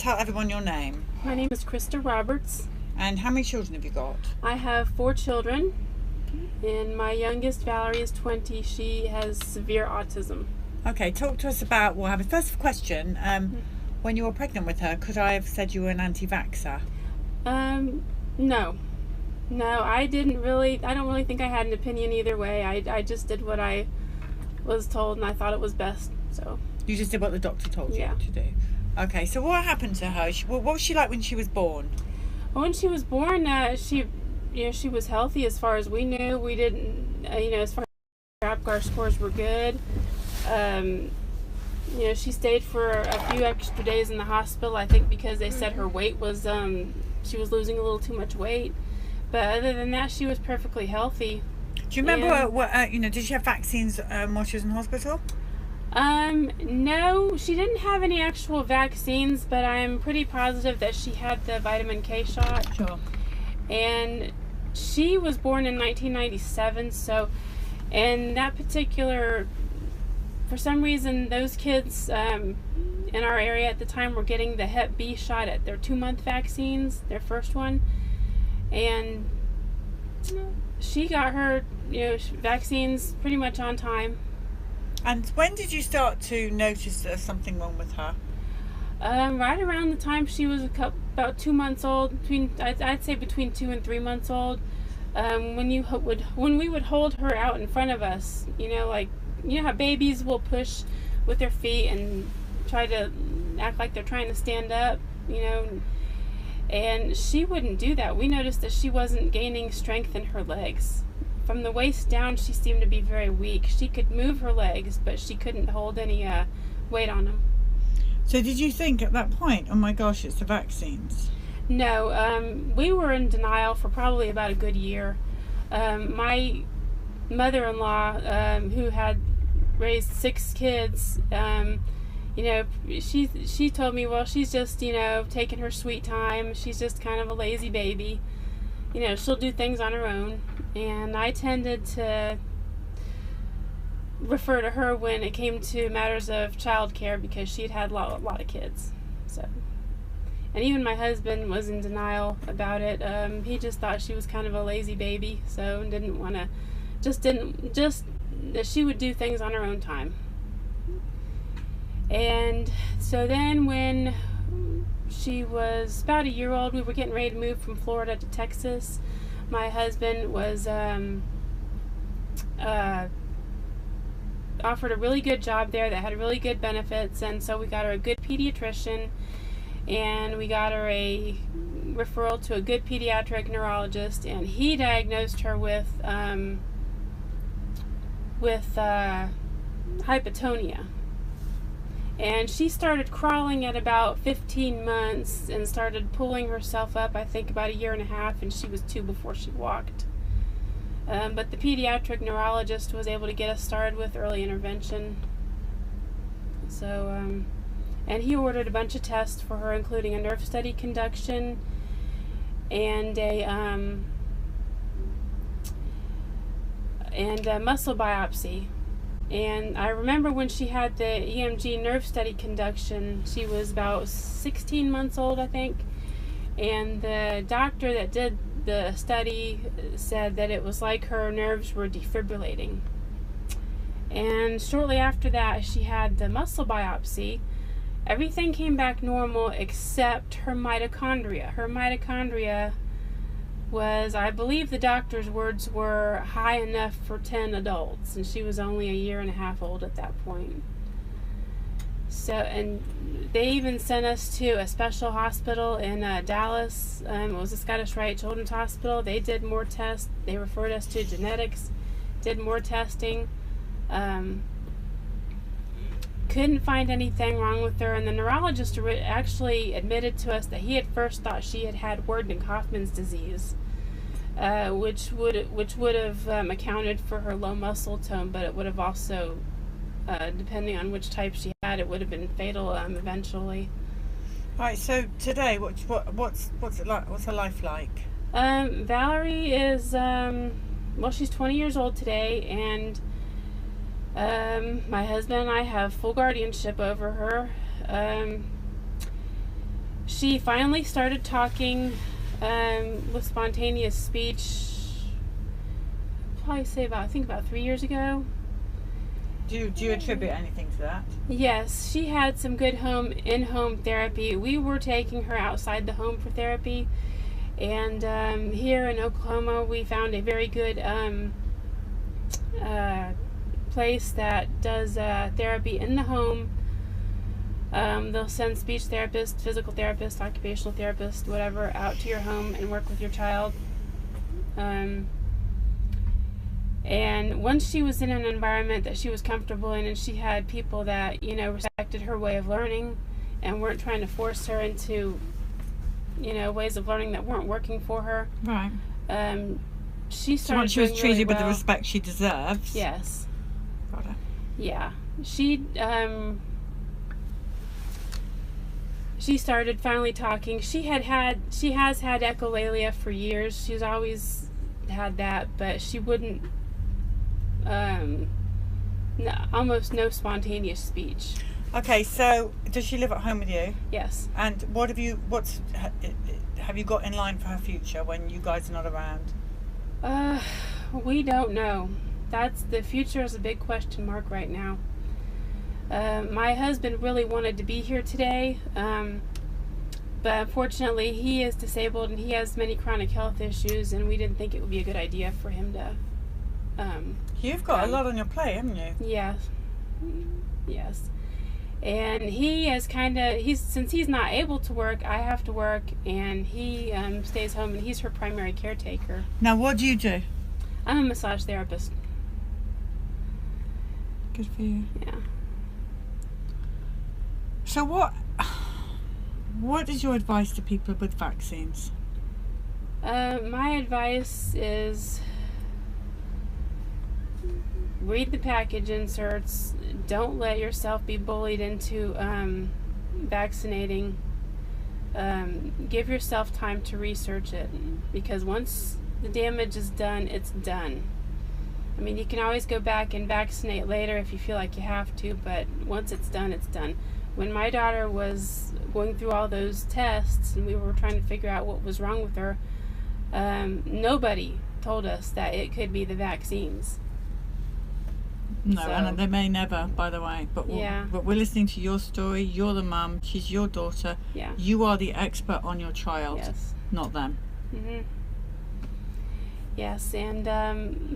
tell everyone your name. My name is Krista Roberts. And how many children have you got? I have 4 children, and my youngest, Valerie, is 20. She has severe autism. Okay, talk to us about, well, I have a first question. When you were pregnant with her, could I have said you were an anti-vaxxer? No. No, I don't really think I had an opinion either way. I just did what I was told, and I thought it was best, so. You just did what the doctor told you to do? Okay, so what happened to her? What was she like when she was born? When she was born, she was healthy as far as we knew. We didn't, as far as her APGAR scores were good. She stayed for a few extra days in the hospital, I think because they said her weight was, she was losing a little too much weight. But other than that, she was perfectly healthy. Do you remember did she have vaccines while she was in hospital? No, she didn't have any actual vaccines, but I'm pretty positive that she had the vitamin K shot. Sure. And she was born in 1997, so, and that particular, for some reason, those kids in our area at the time were getting the Hep B shot at their 2-month vaccines, their first one, and she got her, vaccines pretty much on time. And when did you start to notice there's something wrong with her? Right around the time she was about 2 months old, I'd say between 2 and 3 months old. When we would hold her out in front of us, how babies will push with their feet and try to act like they're trying to stand up, and she wouldn't do that. We noticed that she wasn't gaining strength in her legs. From the waist down, she seemed to be very weak. She could move her legs, but she couldn't hold any weight on them. So did you think at that point, oh my gosh, it's the vaccines? No, we were in denial for probably about a good year. My mother-in-law, who had raised 6 kids, she told me, well, she's just, taking her sweet time. She's just kind of a lazy baby. She'll do things on her own. And I tended to refer to her when it came to matters of child care because she'd had a lot of kids. So, and even my husband was in denial about it. He just thought she was kind of a lazy baby, so didn't want to, just that she would do things on her own time. And so then when she was about a year old, we were getting ready to move from Florida to Texas. My husband was offered a really good job there that had really good benefits, and so we got her a good pediatrician, and we got her a referral to a good pediatric neurologist, and he diagnosed her with hypotonia. And she started crawling at about 15 months and started pulling herself up, I think, about a year and a half, and she was 2 before she walked. But the pediatric neurologist was able to get us started with early intervention. So, and he ordered a bunch of tests for her, including a nerve study conduction and a muscle biopsy. And I remember when she had the EMG nerve study conduction, she was about 16 months old, I think. And the doctor that did the study said that it was like her nerves were defibrillating. And shortly after that, she had the muscle biopsy. Everything came back normal except her mitochondria. Her mitochondria was, I believe the doctor's words were, high enough for 10 adults, and she was only a year and a half old at that point. So, and they even sent us to a special hospital in Dallas. It was the Scottish Rite Children's Hospital. They did more tests. They referred us to genetics, did more testing. Couldn't find anything wrong with her, and the neurologist actually admitted to us that he at first thought she had had Worden-Kaufman's disease, which would have accounted for her low muscle tone, but it would have also, depending on which type she had, it would have been fatal eventually. All right. So today, what's it like? What's her life like? Valerie is she's 20 years old today, and my husband and I have full guardianship over her. she finally started talking with spontaneous speech, probably say about 3 years ago. Do you attribute anything to that? Yes, she had some good in-home therapy. We were taking her outside the home for therapy, and here in Oklahoma we found a very good place that does therapy in the home. They'll send speech therapists, physical therapists, occupational therapists, whatever, out to your home and work with your child. And once she was in an environment that she was comfortable in, and she had people that, respected her way of learning and weren't trying to force her into, ways of learning that weren't working for her. Right. She started So once she was doing treated really with the well. respect she deserves. Yes. Got it. Yeah. She started finally talking. She has had echolalia for years. She's always had that, but she wouldn't almost no spontaneous speech. Okay, so does she live at home with you? Yes. And have you got in line for her future when you guys are not around? We don't know. The future is a big question mark right now. My husband really wanted to be here today, but unfortunately he is disabled and he has many chronic health issues, and we didn't think it would be a good idea for him to You've got a lot on your plate, haven't you? Yes. And he is since he's not able to work, I have to work, and he stays home, and he's her primary caretaker. Now, what do you do? I'm a massage therapist. Good for you. Yeah. So what is your advice to people with vaccines? My advice is read the package inserts. Don't let yourself be bullied into vaccinating. Give yourself time to research it, because once the damage is done, it's done. I mean, you can always go back and vaccinate later if you feel like you have to, but once it's done, it's done. When my daughter was going through all those tests and we were trying to figure out what was wrong with her, nobody told us that it could be the vaccines. No, and they may never, by the way. But we're listening to your story. You're the mum. She's your daughter. Yeah. You are the expert on your child, Yes. not them. Mhm. Yes, and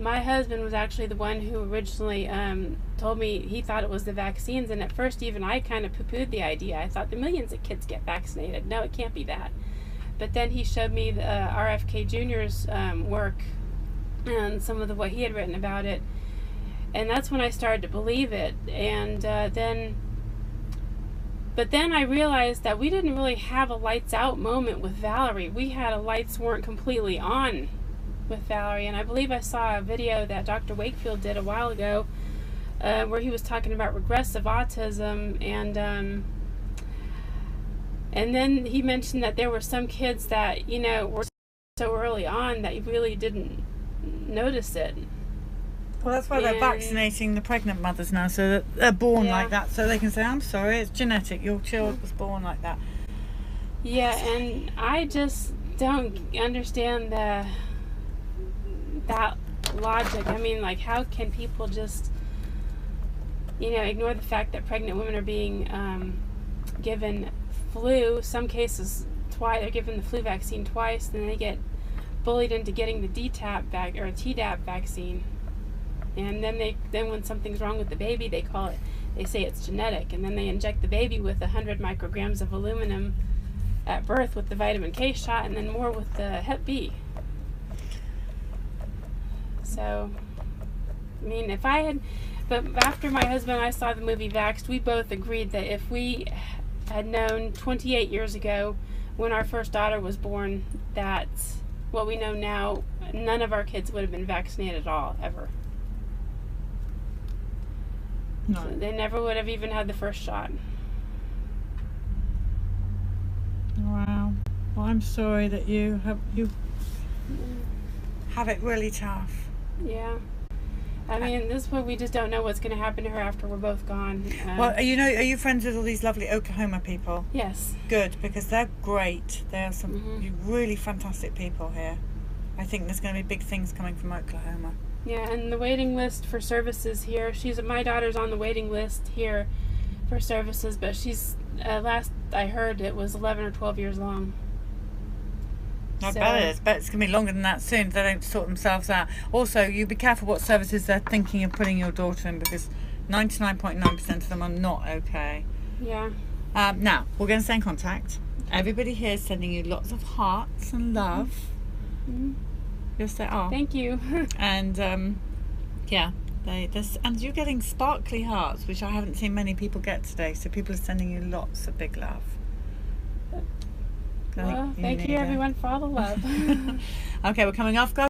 my husband was actually the one who originally told me he thought it was the vaccines, and at first even I kind of poo-pooed the idea. I thought the millions of kids get vaccinated. No, it can't be that. But then he showed me the RFK Jr.'s work and some of what he had written about it, and that's when I started to believe it. And then I realized that we didn't really have a lights out moment with Valerie. We had a lights weren't completely on with Valerie, and I believe I saw a video that Dr. Wakefield did a while ago where he was talking about regressive autism, and then he mentioned that there were some kids that were so early on that you really didn't notice it. Well, that's why they're vaccinating the pregnant mothers now, so that they're born like that, so they can say, I'm sorry, it's genetic, your child was born like that. Yeah, and I just don't understand that logic. I mean, like, how can people just ignore the fact that pregnant women are being given flu, some cases twice, they're given the flu vaccine twice, then they get bullied into getting the Tdap vaccine, and then when something's wrong with the baby, they say it's genetic, and then they inject the baby with 100 micrograms of aluminum at birth with the vitamin K shot, and then more with the Hep B. So, I mean, but after my husband and I saw the movie Vaxxed, we both agreed that if we had known 28 years ago when our first daughter was born that what we know now, none of our kids would have been vaccinated at all, ever. No. So they never would have even had the first shot. Wow. Well, I'm sorry that you have it really tough. Yeah. I mean, this one, we just don't know what's going to happen to her after we're both gone. Well, are you friends with all these lovely Oklahoma people? Yes. Good, because they're great. They are some really fantastic people here. I think there's going to be big things coming from Oklahoma. Yeah, and the waiting list for services here, my daughter's on the waiting list here for services, but she's, last I heard, it was 11 or 12 years long. I bet it is. Bet it's going to be longer than that soon if they don't sort themselves out. Also, you be careful what services they're thinking of putting your daughter in, because 99.9% of them are not okay. Yeah. Now, we're going to stay in contact. Everybody here is sending you lots of hearts and love. Mm-hmm. Yes, they are. Thank you. And, yeah. And you're getting sparkly hearts, which I haven't seen many people get today. So people are sending you lots of big love. Well, thank you everyone for all the love. Okay, we're coming off, guys.